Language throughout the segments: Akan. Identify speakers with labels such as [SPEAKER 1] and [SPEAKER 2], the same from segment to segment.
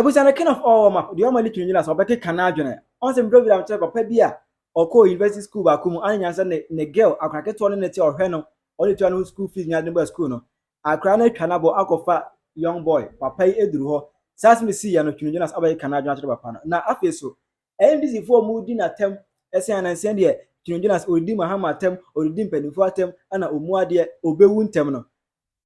[SPEAKER 1] was an kind of all map. The only Twene Jonas or Canadian. On some program, papa bia or co university school back home, and answer the girl, I crack it one in or heno, only to a school fees near the school. No, I craned cannabo alcofa young boy, papa Edru. Sass me see and Twene Jonas about Canadian papa. Now, I feel so. NDC for moving attempt, SN and send here. Twene Jonas or redeem Mahama attempt or redeem Penyah attempt, and a Umuadia obewun terminal.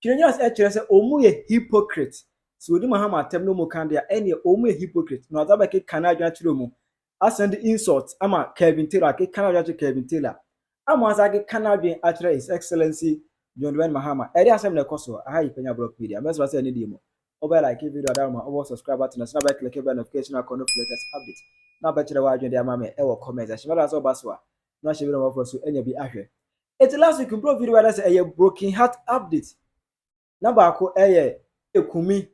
[SPEAKER 1] Twene Jonas actually said, Omu hypocrite. So we Mahama attempt no more can there any omu hypocrite. No other like Canadian children. I send the insults. I'm a Kevin Taylor. Canadian Kevin Taylor. I'm once I get Canadian actually His Excellency John Dwayne Mahama. Eri asem na koso. I Penyah block media. Mess was any demo. Over like video down my over subscribe button and snap click the notification icon of latest updates. Now bet you the wide there mama e will comment. She mother so baswa. No she will offer so any be ahwe. It's last week improve video where say a broken heart update. Number ko ekumi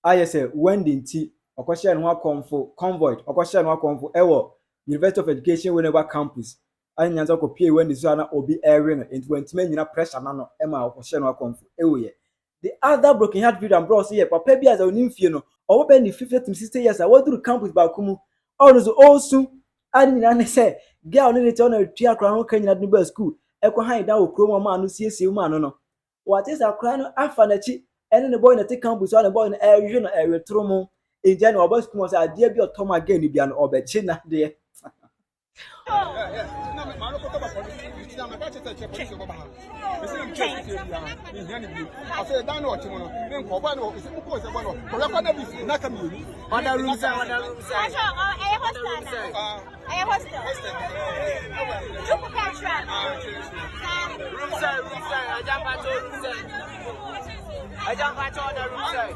[SPEAKER 1] I say Wendy T Okosha and Wakomfo convoy Okosha and Wakomfo Ewo University of Education whenever campus. I nyanza ko pie when this one obi airing into when men pressure nano Emma Okosha and Wakomfo Ewo. The other broken heart video and bros here papa bi as a nimfie no or open the 50 to 60 years I went to the campus back kumu all those also and na say girl no need on tua kra ho kan nyina do school ekwo han da okro ma no siesie ma no what is a cry no afa na chi and the boy in the campus, and the boy in the area, Tromo, in general, boys come as a dear be a Tom again, be an obechina there.
[SPEAKER 2] I don't want to order room side.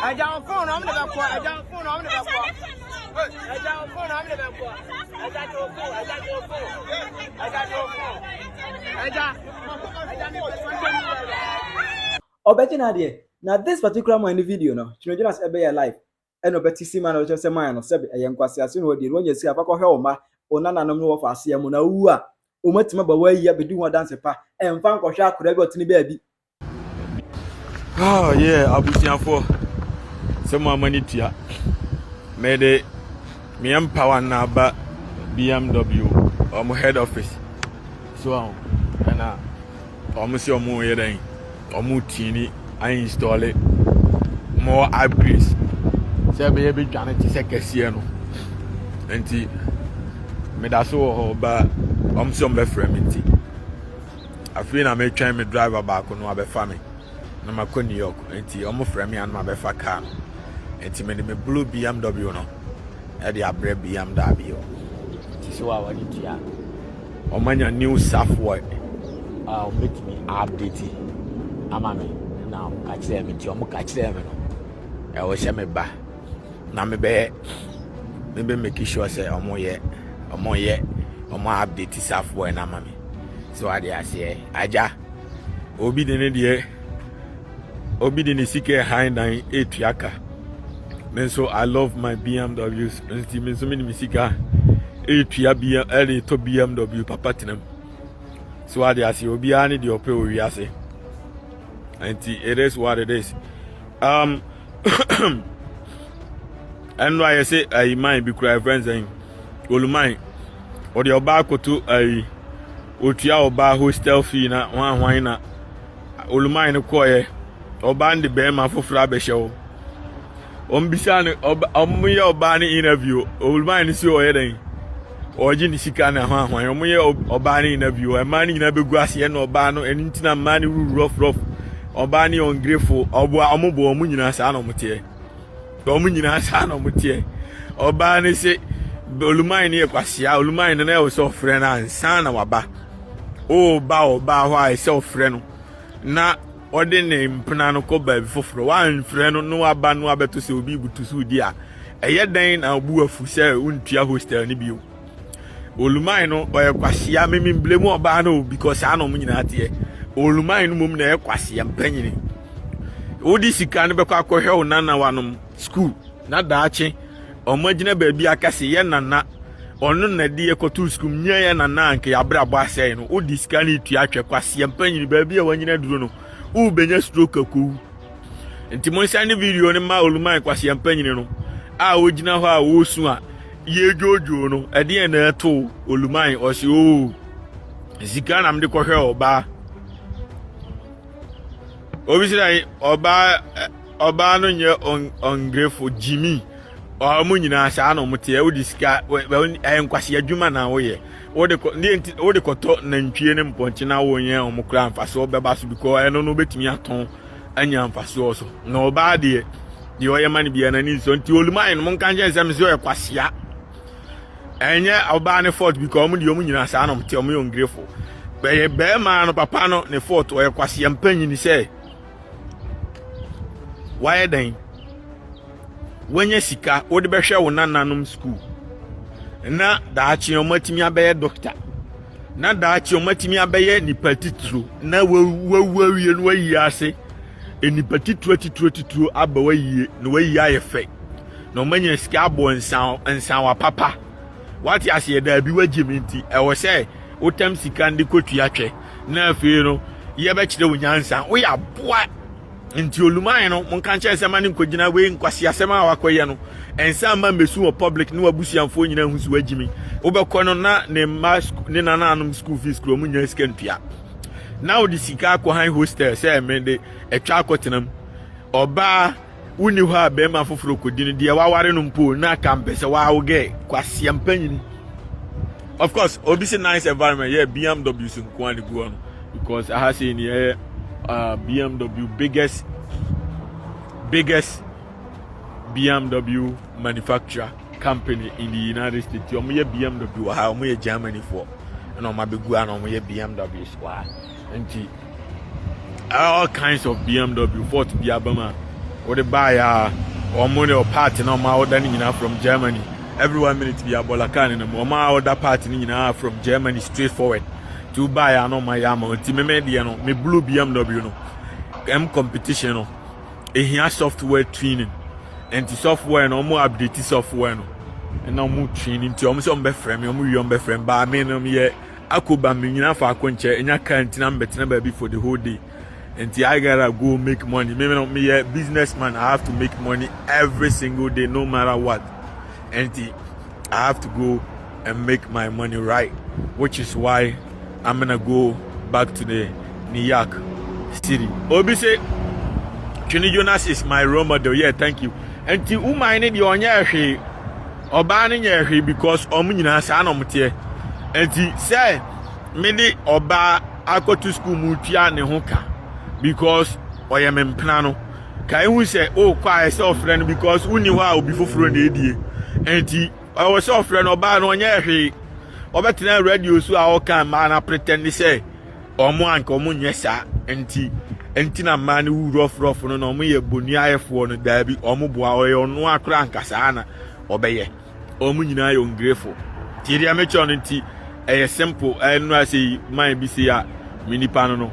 [SPEAKER 2] I don't phone, I'm never poor. I don't phone, I'm never poor. I don't phone, I'm never poor. I got your phone, I got your phone. I got your phone. I got
[SPEAKER 1] now this particular one in the video, no, Twene Jonas ebe live. Eno beti si man o che se man no sebe eyenkwase ase no de ro nya si afakọ hwe oma onana nom no wo fa ase am na wu a o matima ba wa yi abedi ho dance pa emfa nkọhwe akora bi otini ba bi.
[SPEAKER 3] Oh yeah, abusiafo se mo amani tua me de me empower na ba BMW head office so ana si omo ye den omo tini I install it more upgrades. Say be dwane ti se kese no. Enti me da so ho ba so be frame nti. Afi na me twan me driver back no abefa me. Na makọ New York. Enti frame an ma befa car. Enti me me blue BMW no. E dey abre BMW. Ti so wa ni tia. Omanya new software. Make me update. Amame. Now catch them it you catch them no e wo hye me ba na me be make sure say omo update software na mame so I dey say aja obi de ne sike high 98 yaka men so I love my BMWs and so many sika 8 ya BMW papa tinam so I dey say obi ani de ope o wi ase. And it is what it is. And why I say I might be cry friends and Olumai or the Obako to a Utia Oba hostel fee na one na Olumai no koye Oban the Bema for Flabbe show. Bisani Omuya Obani interview Olumai is your heading. Origin Sikana one Omuya Obani interview a man in a Beguasi and Obano and Intina man rough. Obani ungrateful obo amubo omu nyina sa na omutie omu nyina sa na omutie obani se Olumai ne kwasea Olumai ne na e so frɛ na ansa na waba oba ho a se frɛ no na ode ne mpena no ko ba foforo wan frɛ no no waba no abeto se obi butu su di a ɛyɛ dan na obu afu sɛ untua hostel ni bio Olumai no oye kwasea memi blame oba no because sa na omu nyina tie Olumai no mum na ekwase yampanyini odi sika ne bekọ akọhwe onana wanom school na daache omagina baabi akase ye nana ono na de ekotu school nyeye na nanke ya brabo asey no odi sika na itu atwe kwase mpanyin ba bia wanyina duro no u benya stroke aku nti mo sane video ne ma oluman kwase mpanyin no a ogina ho a wosu a ye jojo no ede na eto oluman o se o sika na mde kohwe oba obisira oba no nye ungrateful Jimmy o nyina asa na omote e odi sika enkwase adwuma na wo ye wo de koto na ntwie ne mponche na wo ye omokra mfaso beba so because eno no betimi aton anya mfaso so na oba de o ye mani bia na ni so nti oluman no monka nje nsem se o kwasea enye oba ne fault because omo de omo nyina asa na omote omo ungrateful be ma no papa no ne fault o ye kwasea mpanyin se why then wenye sika wo de behwe wo nananom school na daachi omatimi abaye doctor na daachi omatimi abaye nipa titru na wawie no wayi ase enipa titru abawayi no wayi ayefe no manya sika abo nsan wa papa wati ase da bi wagimenti e wo se wotam sika ndi kotu atwe na afie no ye be kire wo nyansa wo ya boa nti oluman no monka nche sema ne nkogina we nkwase asema awakoye no ensa ma mesu o public ne wabusiamfo nyina husu wagimi obekọ no na ne nananom school fees kro munya skantua now the sika ko han hostel say mende etwa akotenam oba uni ho abema foforo kodini de waware no mpo na kampese wawoge kwase ampanyini of course obisi nice environment yeah BMW sunkwani go on because I have seen here BMW biggest BMW manufacturer company in the United States. Omo BMW ha omo Germany for and omo begu and omo BMW squad and all kinds of BMW for to be abama or the buy omo ne part na omo order nyina from Germany every 1 minute be abola kan na omo order part nyina from Germany straightforward to buy an on my yama ti me media no me blue BMW no competition no here software training and the software no more update software no and now more training to almost on be frame you be frame ba me no me akoba me nyina fa akonche enya kan tina betina ba for the whole day and I gotta go make money me businessman I have to make money every single day no matter what and I have to go and make my money right which is why I'm gonna go back to the New York City. Obi say, Twene Jonas is my role model. Yeah, thank you. And ti umane di onya hwe, oba ne nya hwe because omu nyina sa na omote. And ti say me di oba akotu school mutua ne ho ka because oye mempna no. Kai hu say oh kwa ese friend because uni ho a obi foforo na edie. And ti I was so friend oba no onya hwe. Obetina radio so a okan ma na pretend say omo anka omo nyesa enti na man wu rough no na omo ye bonu ayefo no da bi omo boa oye ono akra anka sa na obeye omo nyina ye ungrateful ti dia me chon enti eye simple enu asey man bi se ya minipa no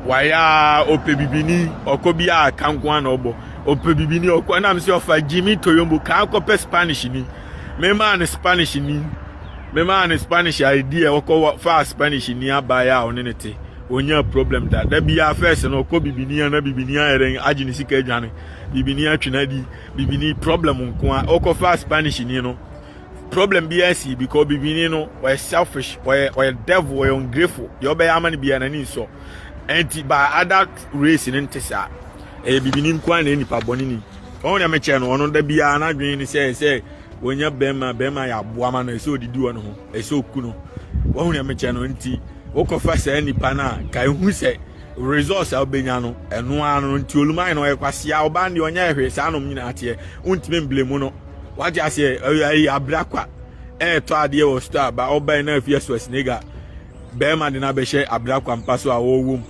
[SPEAKER 3] waya ope bibini okobi a kankwa na obo ope bibini okwa na mse ofa Jimmy Toyombo kan kope Spanish ni me man Spanish ni me man Spanish idea wako fa Spanish ni abaya onenete onya problem that bia first no ko bibini na bibini eren agini sika adwane bibini atwena di bibini problem nko a wako fa Spanish ni no problem bia si because bibini no we selfish we devil we ungrateful you be amani bia na ni so anti by adult race ni ntesa bibini nko na nipa boni ni onya meche no ono da bia na adwen ni say wonya bema ya boama na eso didi wo no ho eso ku no wo hu ya meche no nti wo kofa say nipa na kai hu say resource a obenya no eno anu nti oluman no ekwase a oba ndi onya ehwe sa anom nyina ate untime mblemu no waje ase abrakwa to ade wo star ba oba na afia so snega bema de na be hye abrakwa mpaso a wo wom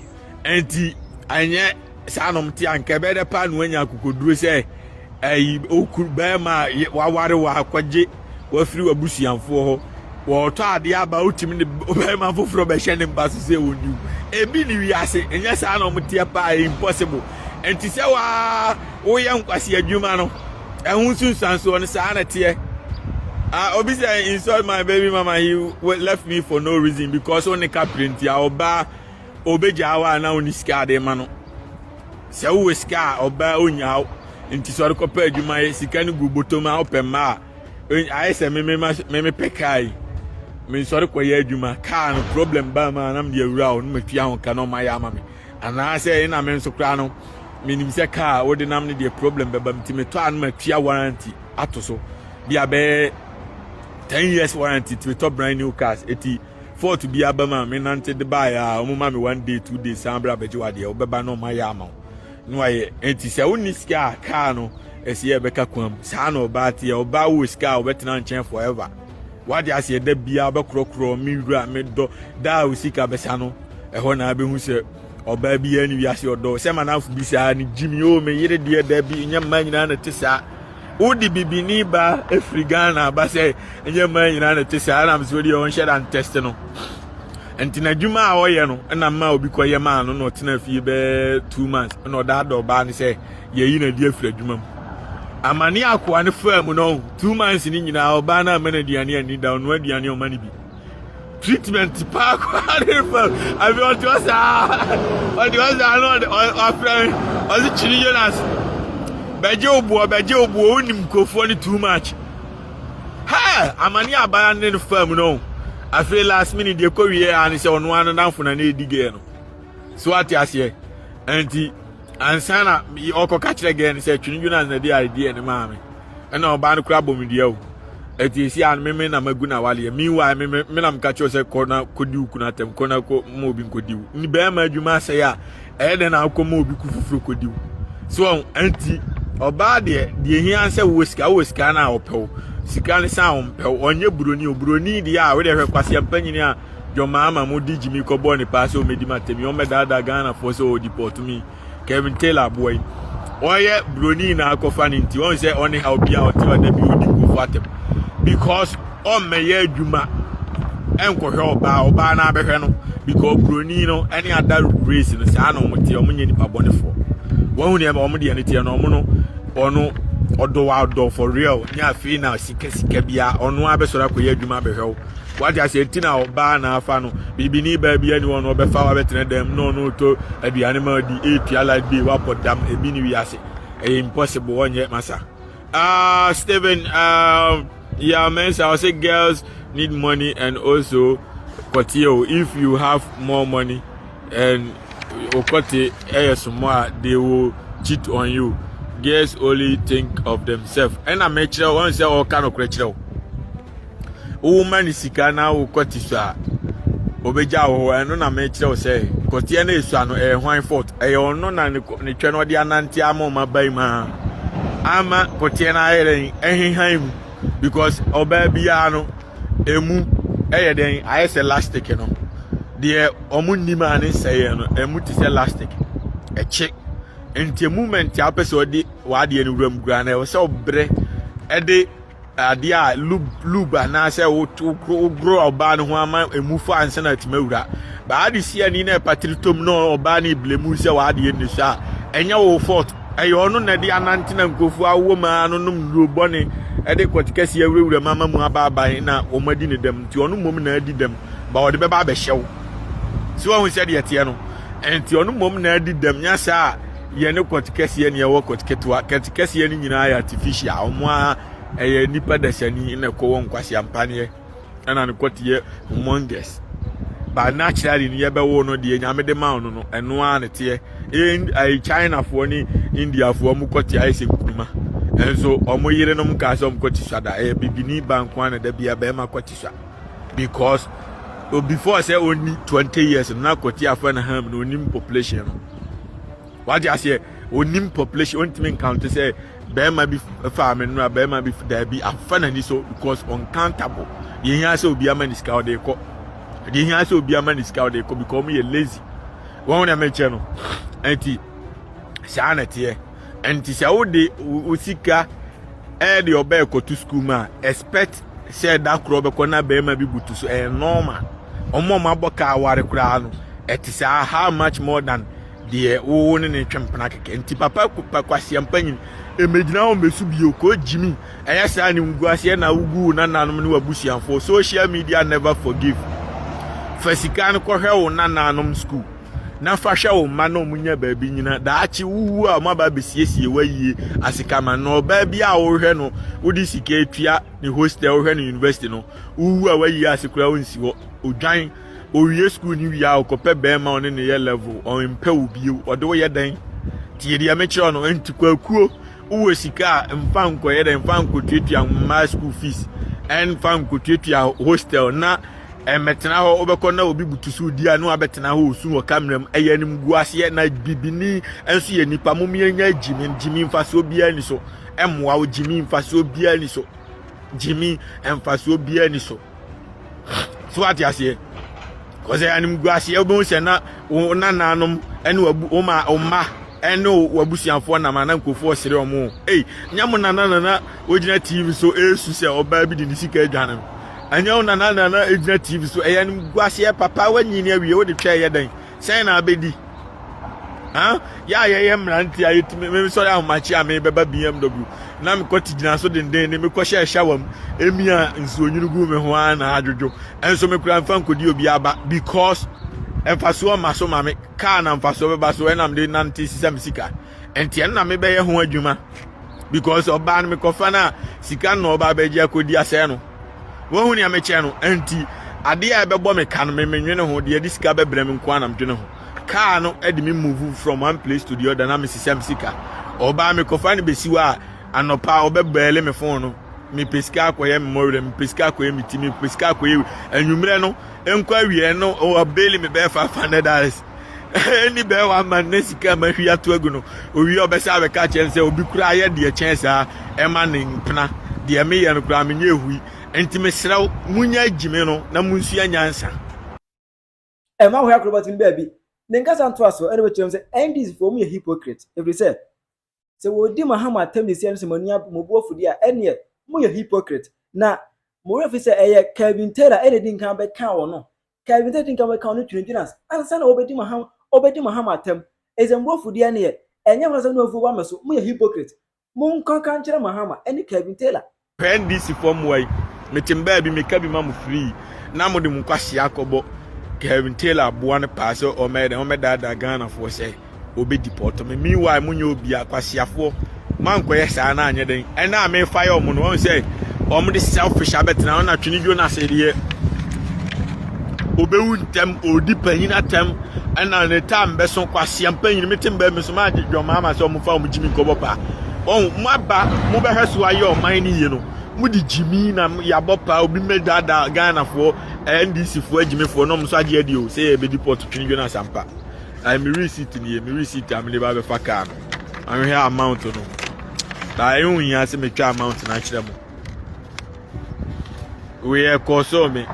[SPEAKER 3] enti anye sa anom ti anka be de pa no anya kokoduro say okubema waware wa akwaje wafiri wabusiamfo ho wo to ade aba otimi ne obema foforo be hye ne mbaso se wonu ebi ni wiase enya sa na omotie pa impossible enti se wa wo ye nkwase adwuma no ehun sunsanso ne sa na tie Obi say insult my baby mama. He left me for no reason because only print ya oba obejawa na oni ska de mano. Se wo ska oba onya nti so re kopa adwuma ye sika ne gu botoma opema I say me pekai. Me sorry koye adwuma car no problem ba ma na me awura no matua ho ka no ma ya ma me. Ana say na me so kra no me nim se car wo de nam ne de problem beba mti me to an matua warranty atoso bia be 10 years warranty to top brand new cars eti for to be abama me nante de buy o ma me 1 day 2 days sambra beje wade o beba no ma ya ma no aye enti se woni ska car no esi e beka kwam sa no ba tie o ba wo ska o betina nchen forever wade ase da bia be krokro mi wura me do da o sika be sa no e ho na be hu se o ba bia ni wiase odo se manafo bi sa ni jimi o me yire de da bi nyama nyina na tisa udi bibini ba Afrigana ba say nyama nyina na tisa na mso di on share and test no enti na dwuma a oye no na ma obi koye ma no no tena fie be 2 months no da do ba ni say ye yi na di afra dwuma amani akwa ne fam no 2 months ni nyina oba na amana diane ani da no aduane o mani bi treatment pa kwa ne fam abi o to sa no afra o si Twene Jonas beje obuo onim kofo ni too much ha amani abaya ne fam no afre last minute de ko wie an se ono an danfo na edige no so ati ase anti ansana okoka kire ge ne se Twene Jonas na de idea ne maame na oba no kra bomdia o ati esi an meme na magu na wale mi wa me na mka cho se kona kodi uku na tem kona ko mo obi kodi u ni be ma adwuma se ya e de na akoma obi ku fufuro kodi u so anti oba de hia se wo sika na opew sika ne sa opew onye buroni de a we de hwe kwase ampanyini a jo Mahama mo di jimi ko bo ne pass o medi matemi o medada Ghana for so deport me Kevin Taylor boy oye buroni na akofa ni nti won se oni how bia o ti wa da bi odi ko fatem because on meye adwuma enko hwe oba na abehwe no because buroni no any other race no sa na omote omonye nipa bonefo won hu ne ma omode ne tie no omo no ono odo for real nya fi na sika bia ono abesora koye adwuma behwe what ya say tina oba na afa no bibini ba bia ni ono obefa wa betene dem no to aduane ma di etua like be wa podam ebi ni wiase impossible onye masa Steven yeah man, so I say girls need money and also Kotio, if you have more money and Okote more, they will cheat on you. Girls only think of themselves. And I make sure one say all kind of creature. Woman is sick now Kotisa. Obeja o and na make sure say Kotia is no wine fault. I no na ni channel dia nanti amo mabai ma. Ama Kotia na ehin because oba bia no emu den ayese elastic no de omunni ma ne sey no emu ti se elastic eche enti movement ya pese odi wa de ni wuram gura na e se obre e de ade a lube na se wo grow oba no ho ama emu fa anse na timawura ba ade sia ni na patritom no oba na blemu se wa de ni sha enya wo fault ayo no na de anante na nkofu awo ma no num robone ede kwatikasi awurawura mama mu ababa na omadi ne dem ti onu mom na adi dem ba ode beba abehyew si wo hu se de tie no enti onu mom na adi dem nya sa ye ne kwatikasi ne ye wo kwatiketwa kwatikasi ne nyina ya artificial omo a eye nipa dasani na ko won kwase ampane na ne kwatiye humongous ba naturally ne ye be wo no de nyame de ma no eno a ne tie China for ni India for mu kwati aise kuma enso omo yire no mka so mkwati swada bibini bankwa na da bia be ma kwati swa because before say only 20 years na kwati afa na ham no onim population no what you say onim population ontime count say be ma bi farm no be ma bi da bi afa na ni so because uncountable ye hia say obi ama ni ska de ko ye hia say obi ama ni ska de ko because me lazy won na meche no enti sana tie enti se wo de usika de oba ko to school ma expect say that crop ko na be ma bi butu so normal omo ma boka aware kura no it is how much more than de wo ne twempena keke nti papa kwasi ampanyin emegyina ho mesu bio ko jimi eya saa ni nguase na wugu na nanom ne wabusianfo social media never forgive fasikan ko hwe wo na nanom school na fa hwe wo ma no munya baabi nyina daachi wuwu a ma ba besiesie wayie asikama no baabi a wo hwe no wodi sika etua ni hostel wo hwe no university no wuwu a wayie asikura wonsi wo odwan owie school ni wia okope be ma on ne ye level on mpa obi ode wo ye dan tie dia me kire no antikwakuo wo sika mfa nko ye dan mfa nko tuatua ma school fees en mfa nko tuatua hostel na emetena ho obekọ na obi butusu di anu abetena ho osu wo kameram eyanim guase na bibini enso ye nipa momianya jimi mfaso bia ni so emwa wo jimi mfaso bia ni so jimi emfaso bia ni so so ati ase koze anim guase obo se na nanom ene wabu oma ene wabusianfo na mana nkofo sere omo nyam na ogina TV so esu se oba bi di sika adwanam anya na ejina TV so eyanim guase papa wanyini awie wo de twa ye dan sen na abedi ya mranti ayetime me so ya machi ame beba BMW na me kwati gina so denden me ko hye shawam emia nsuonyunugu me ho ana adwojo enso me kura mfa nkodi obi aba because emfaso maso mame car na mfaso beba so enam de nanti sisam sika enti na me be ye ho adwuma because oba na me kofa na sika no oba ba gi akodi ase no wo hu ni ameche no enti ade a bebo me kan me menwene ho de adi sika bebrem nko anam dwene ho car no edi me move from one place to the other na me sisam sika oba me kofa ni besiwa anopa obebele me phone no me pesika akoye memory me pesika akoye miti me pesika akoye anwumre no enko awie no obele me be $500 eni be wa man nesika ma hwia to agu no owie obesa be ka chense obi kura ye de chense a ema ne mpena de me ye no kura me nyehui enti me sraw munya jime no na munsu anyansa
[SPEAKER 1] ema ho yakrobat mbe bi nenga santo aso ene betwem se NDC for me hypocrite every say se wodi Mahama atemnisi eno se mania mobuofudi a ene mo ye hypocrite na mo refi se eye Kevin Taylor ene din kan be kan wo no Kevin Taylor din kan be kan no Twene Jonas ansa na obedi Mahama atem ezembuofudi ene ye enye mo se no ofu wa meso mo ye hypocrite mo nkan kan kire Mahama ene Kevin Taylor
[SPEAKER 3] NDC for moi metimba bi meka bi ma mo free na mo de mo kwase akobo Kevin Taylor boane pass o meda Ghana for say obi deport me meanwhile munye obi akwasiafo man koye saa na anye den e na me fire omo no won say omo de selfish abetena na Twene Jonas edie obewu ntem odi panyin atem e na ne tam be so kwase panyin metimba me so ma dwodwo mama so omo fa omo jimi kobo pa on maba mo be hweso aye o man ni ye no mudi jimi na yabopa obi meda Ghana for NDC for ejime for no so age adi o say e be deport Twene Jonas ampa me receipt ni me receipt am le ba be fa car no am here amount no da ehun yan se me twa amount na kire mo we e cost me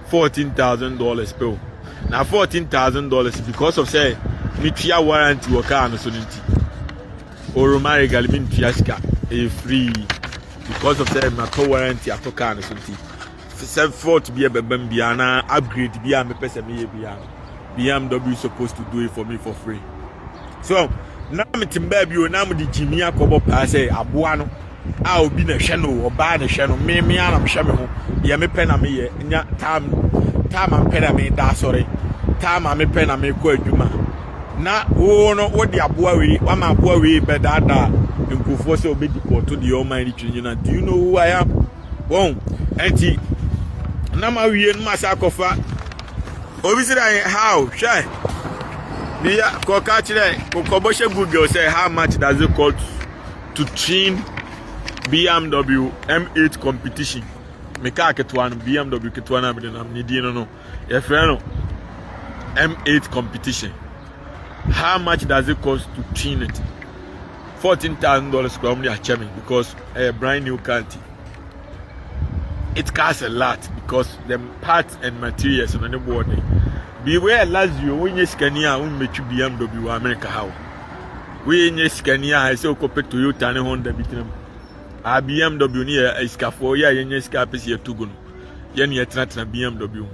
[SPEAKER 3] $14,000 per na $14,000 because of say me tia warranty wo car no so nti oromare galmin tiaska e free because of say my warranty atoka no so nti se fault be bebam bia na upgrade bia me pese me ye bia BMW is supposed to do it for me for free. So now me timba bi o na me di jimi akobo pa say aboa no a obi na hwe no oba na hwe no me ana me hwe me ho ye me pe na me ye nya tam am pe na me da sorry tam am pe na me ko adwuma na wo no wo di aboa we wa ma aboa we be da nkofo say obi deport to the Almighty Twene Jonas. Do you know who I am? Won enti na ma wie no ma sa kofa obi say how shy dia ko ka kire ko bo she Google say how much does it cost to train BMW M8 competition me ka ketwa no BMW ketwa na be na ni di no ye frɛ no M8 competition. How much does it cost to train it? $14,000 from the achievement because a brand new car. It costs a lot because the parts and materials on the board. Beware last year when you Scania won't make you BMW America how. We in Scania I say compared to Toyota and Honda between a BMW near a scaffold ya yen scapis here to go. Yen yet not a BMW.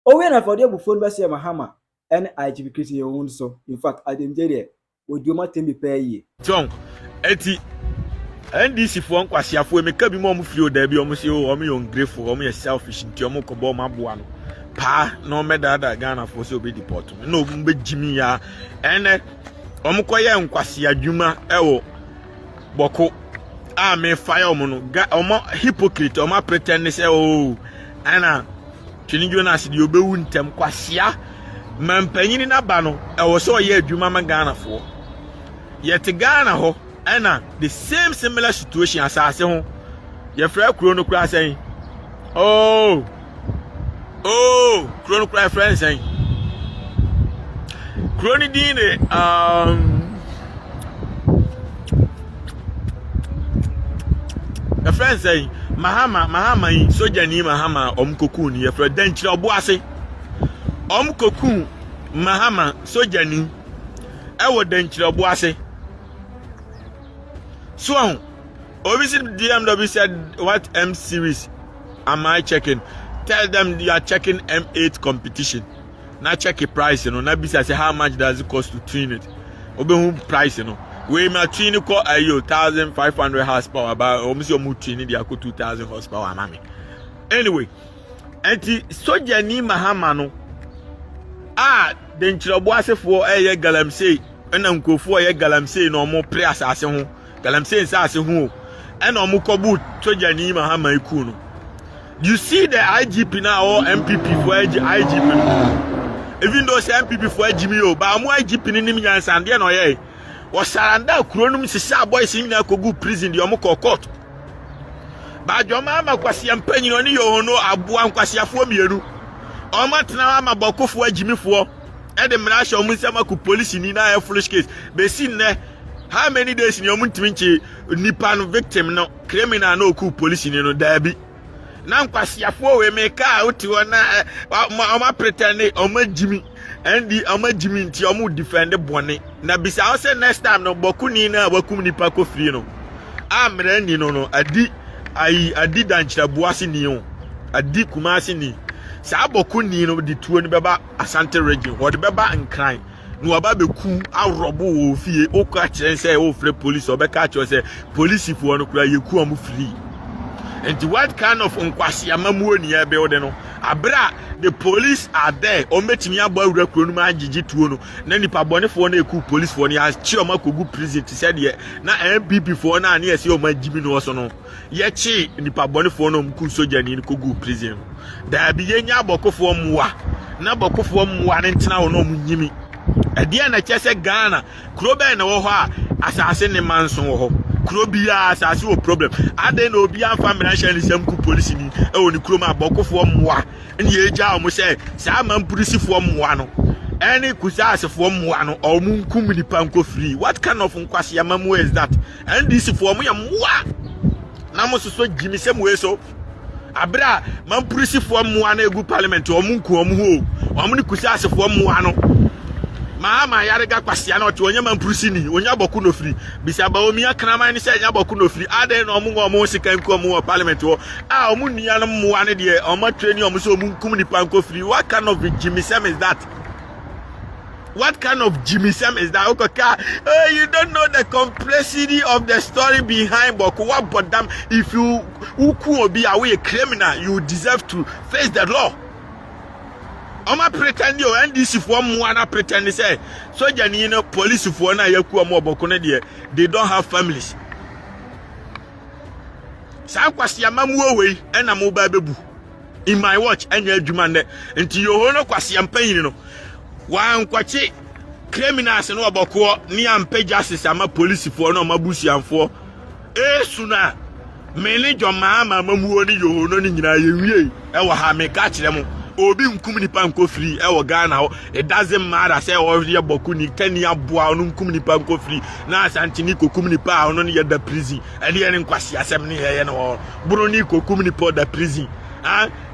[SPEAKER 1] Oh, when I for the phone by Mahama. and IGP Christian your own so. In fact, I didn't get it. Would you not me pay ye?
[SPEAKER 3] John, eti NDC for nkwasiafo emeka bi mo mfiri da bi omo se o omo ungrateful omo selfish nti omo ko bo maboa no pa no medada Ghana for so be deport no mbe jimi ya ene omo koye nkwasi adwuma ewo boko a me fire omo no omo hypocrite omo pretend say o ana Twene Jonas di obewu ntem kwasia mampanyini na ba no ewo so ye adwuma ma Ghana for yet Ghana ho ana the same similar situation as ase ho ye fra kuro no kura sen oh kuro no kura friends sen kuro ni din the friends say Mahama yi soja ni Mahama omkoku ni ye fra danchira obo ase omkoku Mahama soja ni ewo danchira obo ase. So, obviously DMW said, what M series am I checking? Tell them you are checking M8 competition. Now check the price, you know. Now say how much does it cost to twin it? Obe price, you know. We may twin it call 1,500 horsepower, but almost your mood twin it, you 2,000 horsepower, mami. Anyway, and soja ni Mahama no. Then chilobwase for a galamsey, and uncle for a galamsey no more pre assassin. I'm saying who and Omukobu Soja ni Mahama Ikuno. You see the IGP now or MPP for IGP. Even though say MPP for IGP, but I'm IGP in Nimians and then or was Saranda Kronum Sisa boys in Kogu prison, the Omoko court. But your mama was Yampeni on you no Abuan Kwasia for me. Omatna ma boko for Jimmy for and the Manash or Musamaku police in a foolish case. Besine. How many days in your muntinchi nipan victim no criminal no coup police in no derby? Now Kwasiafo we make out to na pretend Oma Jimmy and the Oma Jimmy nti omu defend bone. Na bisa say next time no boku ni na wakum nipa ko free no. Amre ni no adi danchira buasi ni o. Adi kumasi ni. Sa boku ni no di tuo ni beba Asante region or the beba Nkran. No about be cool, I rob o fie, o catch and say, oh, free police or be catch or say, police if you want to cry, you come free. And what kind of unquasi amamu near Beodeno? Abra, the police are there, or meeting your boy recruitment Gigi Tuono, Nanny Pabone for a cool police for you as Chioma could go prison to say, yeah, now MPP for 9 years, you my Jimmy no so no. Yet she, the Pabone for no cool soldier in Kugu prison. There be a boko for moi, na boko for one and now no Jimmy. Again, I just said Ghana, Krobe and Oha, assassin a man so Krobia assassin problem. I don't know beyond family some police in the Kroma Boko for moi. And ye almost say, Salmon police for Moano. Any Kusas for Moano or Moon Kumini Panko free. What kind of Unquasiamamu is that? And this for me, moi. Namos so Jimmy some way so. Abra, man police for Moana good parliament or Munku or Muho. Or Munikusas for Moano. Mahama yarega kwasiano to onyama mpurusini onya boku no free bisaba omi akrama ni se nya boku no free ade no omo sika nku omo parliament wo omo nua no moa ne de omo training omo so omo kum ni panko free. What kind of Jimmy Sam is that? What kind of Jimmy Sam is that? Okay, you don't know the complexity of the story behind Boku. What but damn, if you could be a criminal, you deserve to face the law. Oma pretend you NDC for one pretend say so janino police for na yaku mo bokone de they don't have families. Sa kwasi amamu we na mo ba bebu in my watch anya adwuma ne nti yo ho no kwasi ampanyin no wan kwachi criminals no oboko ni ampa justice ama police for no mabusianfo suna mele Mahama mamu oni yo ho no ni nyina yewie e wa ha me ka kire mo obi nkum nipa nko free e wo Ghana ho. It doesn't matter say o ye boku ni tani aboa no nkum nipa nko free na Asante ni kokum nipa ono ne ye da prison e de ne nkwasi asem ne ye no buru ni kokum nipa da prison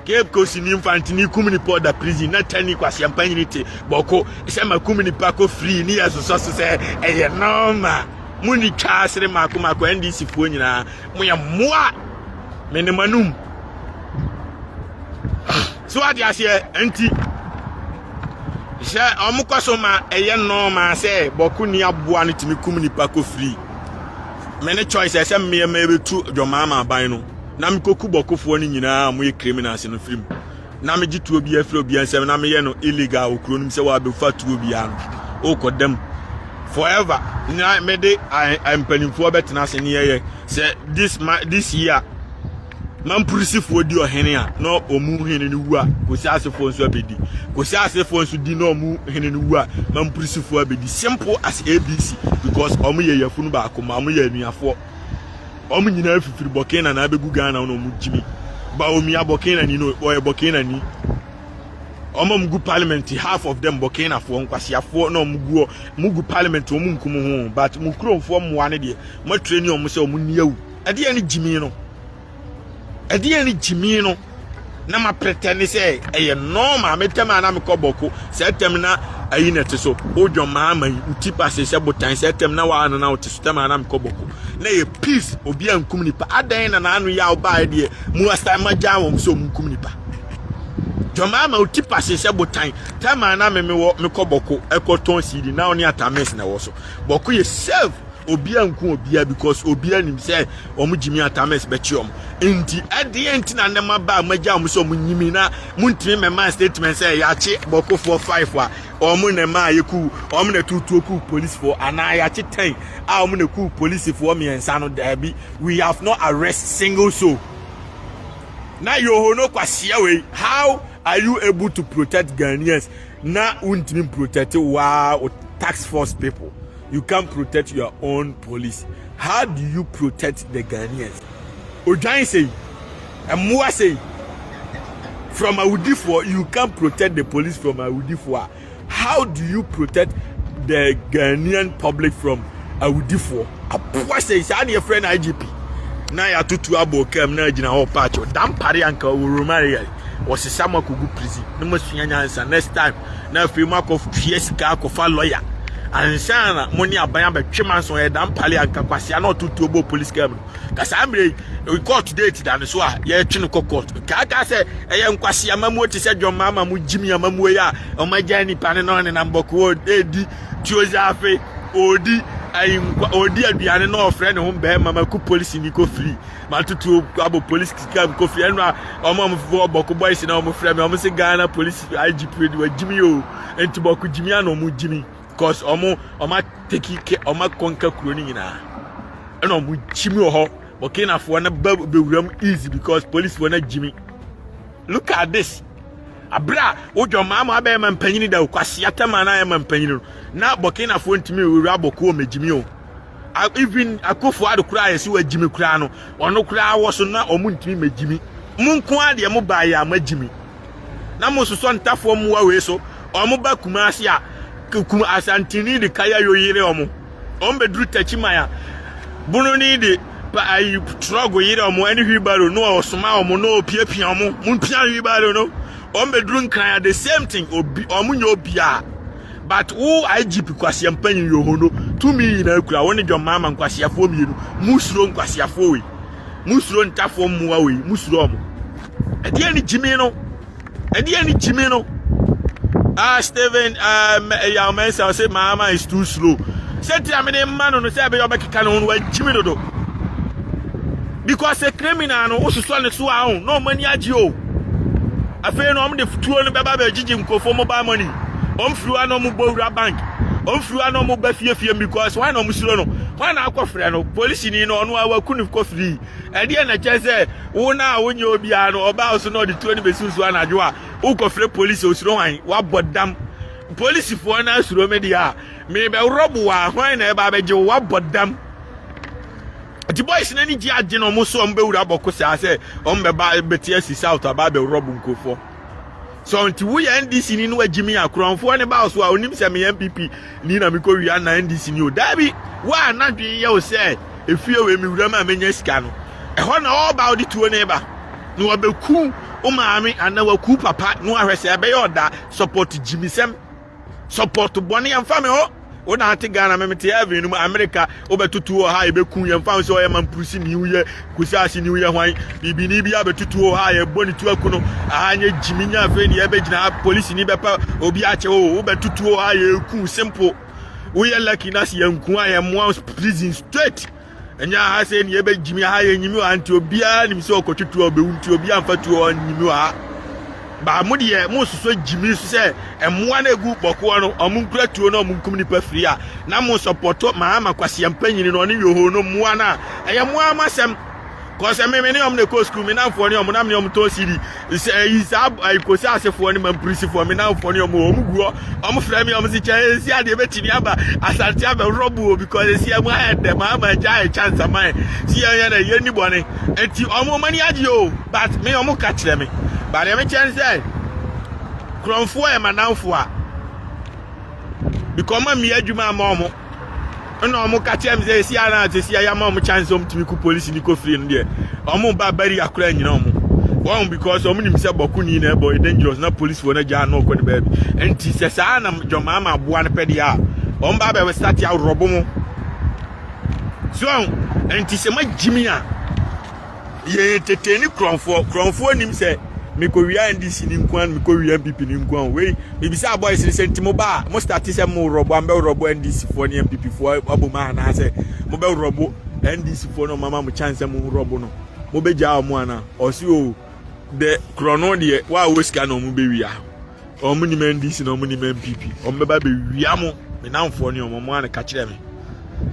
[SPEAKER 3] Cape Coast ni infantini kum nipa da prison na tani kwasi ampanyinite boko se makum nipa ko free ni yeso so se e ye normal muni twasere makoma NDC fo nyina mo ye moa menemanum. So what you say, anti She omukoso ma eye no ma say boku ni aboa no timi kum nipa ko free. Many choices say me betu Mahama ban no. Na me koku bokofo ni nyina mo ye criminals no film. Na me gitu obi afro obi ansem na me ye no illegal okro nim say wa be fatu obi an. O kodem forever. Na me de I'm penifo betena se ne ye say this year man pursifo di ohene a no omu hene ni wu a kosi asefo nso abedi kosi asefo nso di no omu hene ni wu a man pursifo abedi simple as ABC because omu ye yafunu ba akoma omu ye anuafo omu nyina afifiri bokena na abegu Ghana no omu jimi ba omi abokena ni no oye bokena ni omu mgu parliament half of them bokena fo nkwasiafo na omu gu parliament omu nkumu ho but mu kromfo mwa ne de mo treni omu se omu niawu ade ani jimi no edi ani jimi no na ma pretend say eye normal metema na me koboko say tem na ayi nete so odwo Mahama utipa se botan say tem na wa na otiso tem na me koboko na ye peace obi ankum nipa adan na anu ya oba de mu asa maja wo so mu nkum nipa Mahama utipa se botan tem na me koboko ekoton sidi na oni atames na wo so boko ye self obi anku obi because obi anim say omu jimi atames bechiom enti ade na nema ba maja omu so omu nyimi na muntimi mema statement say yachi boko 45 a omu ne ma yeku omu ne tutuoku police for ana yachi 10 a omu ne ku police for me ensa no dabi we have not arrest single soul na yohono kwasia we how are you able to protect Ghanaians na untimi protect wa tax force people. You can't protect your own police. How do you protect the Ghanaians? Ojan say, and Mua say, from Awudifo, you can't protect the police from Awudifo. How do you protect the Ghanaian public from Awudifo? Apua say, "Sani your friend IGP." Na ya tutu abo kem na jina ho patch. Dam pare anka urumari was sama kugu prison. No mo sunya answer next time. Na fi mark of PSK ko fa lawyer. Ansana money aban betweman so e dan pale anka kwase na otutu obo police camera kasa amre we court date dan so a ye twe no court ka se eye nkwase amamu ti se Mahama mu jimi amamu ya o majani pane no ne namboko edi tiozafe odi ayinkwa odi aduane no friend ho be mama ku police ni ko free matutu abo police kika ko free no omo fo boko boys na omo friend omo se Ghana police IGP di wa jimi o enti boko jimi ana omo jimi because omo take care omo konka kuro ni nyina ena omo jimi ho Burkina Faso na bewuram easy because police were na jimi. Look at this. Abra ojo Mahama abe man panyini da kwase atama na ya man panyini na Burkina Faso ntimi wura boko me jimi o. Even akofo ado kura yesi wa jimi kura no ono kura wo so na omo ntimi me jimi. Munko ade mo ba ya ma jimi. Na mo so ntafo mo wa we so omo ba kumasi a kuma asantini de kaya yoyire omo. Ombe dru tachimaya. Bunu ni de I struggle yire omo any hibaro no osoma omo no piapia omo munpia hibaro no ombe dru kan the same thing obi omo nyo bia but who IGP kwase mpanyin yohono to me na kura woni dwo Mahama nkwasiafo mienu musuro nkwasiafo we musuro ntafo mmuwa we musuro omo ade ani jimi no Steven ya mensa say Mahama is too slow say ti amene mano no say be obekeka no wa jimi dodo because a criminal no osuso ne so ahun no mani agi o afi no om de futuo no beba be gigi nkofo mobile money om fruwa no mo bowura bank om fruwa no mo ba fiefie because why no mo suro no why na akofre no police ni no no awakunu ko free e de na chese wo na wonye obi a no oba so no de tuo ni besusu anajo a wo kofre police osuro wan wa bodam police fo na suro media me be robo wa why na e ba beje wa bodam. The boys in any judge no muso ombe ura boko say ombe ba betia south about be rob nkofo so until we NDC ni no agimi akronfo ne ba so a onim se me MPP ni na me ko wi na NDC ni o dabi wa na dwen ye o say efie we mi ura ma menya sika no e ho na all about the two neighbor no obeku o maami ana waku papa no ahwese ebe ye oda support jimisem support boni amfa me ho Una ati Ghana me te heaven no America obetutu o ha ebeku ye mfa so ye mampusi new year kusasi new year hwan bibini bia betutu o ha ye boni tu akuno ahanye jiminya afi ne ye begina police ni bepa obi ache o obetutu o ha ye ku simple we ye lucky na se yanku aye mo prison straight enya ha se ne ye begimi ha ye nyimi anti obi a nim se okotutu o bewunti obi amfatu o nyimi ha ba mu de mu soso jimi so se emmoa na egu boko no omunkura tuo no omunkum ni pa free a na mu supporto Mahama kwase ampanyini no ne yoho no moa na eye moa masem cause me ne om ne ko school me na fo ne om na me om to siri isab ai ko sa asefo ne man prisi fo me na fo ne om guo om fra me om si che si ade betini aba asante aba robo because si am ha de Mahama ja chance man si ya na ye ni bone enti om mani age o but me om ka kire me but me chance say kronfo e mananfo a because ma me adwuma ma om no omo ka chem say si ana te si ya ma omo chance om timi ku police ni ko free no de omo ba bari akura nyina omo one because omo nim se boku ni na boy dangerous na police wona ja no ko ni baby enti se sa na joma ma boa ne pede a omo ba be start ya robo mo so enti se ma jimi a ye teteni kronfo nim se me ko wi NDC ni nkwan me ko wi MPP ni nkwan we me bisa boys ni sentimo ba mo start se mo robo ambe robo NDC for ni MPP for aboma na se mo be robo NDC for no mama mo chance mo robo no mo be ja mo ana o si o de krono de wa we ska no mo be wi a o mo ni NDC no mo ni MPP o me ba be wi amo me na mfo ni o mo ana ka kire me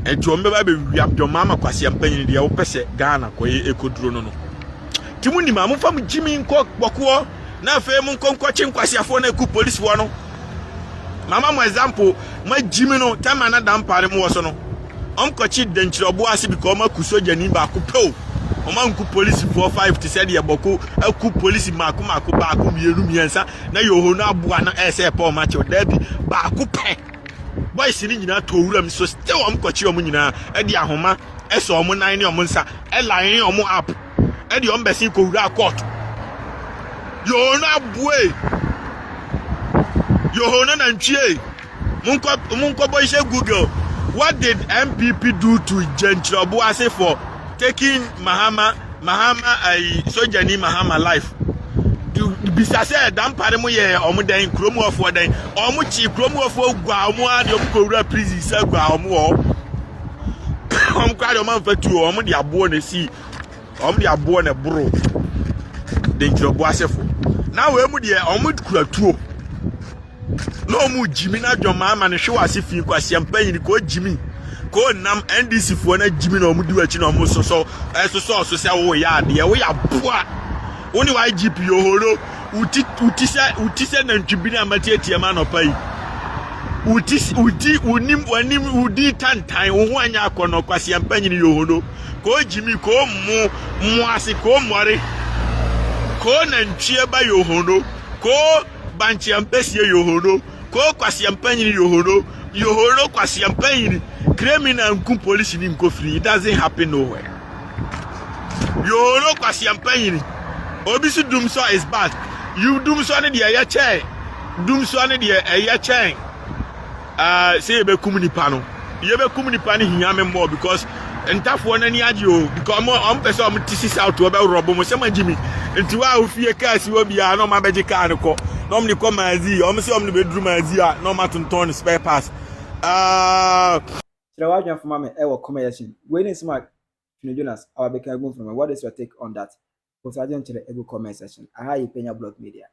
[SPEAKER 3] enti o me ba be wi am jo mama kwase ampanyi de wo pese Ghana ko e ekoduro no Timuni ma mfa mjimi nko boko na fe mu nko chinkwasiafo na ku police wo no mama mo example ma jimi no tema na dampare mu wo so no omkochi denchirobo ase bi ko ma ku soja ni ba ku pe o ma nku police 45 to said ye boko aku police mako ba ku mienu miensa na yoho na aboa na ese pa o ma che dabi ba ku pe boys ni nyina to wura mi so still omkochi o mu nyina e di ahoma eso o mu nan ni o mu nsa e line o mu app Edi ombesi ko wura court yo na bue yo na ntwie munko boy she Google what did MPP do to Gentrobo ase for taking Mahama ai soja ni Mahama life bisa se dan pare mo ye omudan kromu ofo dan omu chi kromu ofo gwa omu a de ko wura prison se gwa omu o om kwa de o man fatu omu de abo na si om de abo na bro de njobo asefo na we mu de om kura tuo no mu jimi na dwoma ma ne hwe wase fi kwase ampanyi ko jimi ko nam NDC fo na jimi na om di wachi na om so se wo ya de wo ya boa woni wa IGP yohoro utise na ntwibi na matietie ma no pai udi tantan wo anya akono kwase ampanyi ni yohoro ko jimi ko mu ase ko mori ko na ntwie ba yohoro ko banchi ampesie yohoro ko kwase ampanyi ni yohoro kwase ampanyi criminal nku police ni nko free. It doesn't happen nowhere. Yohoro kwase ampanyi Obisu Dumso is bad. You Dumso ne de ya chain. Dumso ne de ya chain. Say you be kumuni pano. You be kumuni pani hiame more because entafo na ni age o because am person am tisi south to be robo mo sema Jimmy. Enti wa ofie ka si wo bia no ma beje ka ne ko. No me ko mazi. Am se am ne be duru mazi a no ma tonton spare pass.
[SPEAKER 1] So what you from me e wo commercial. Waiting smart Twene Jonas our beka go from what is your take on that? Because I don't tell ego comment section. Aha Penyah blog media.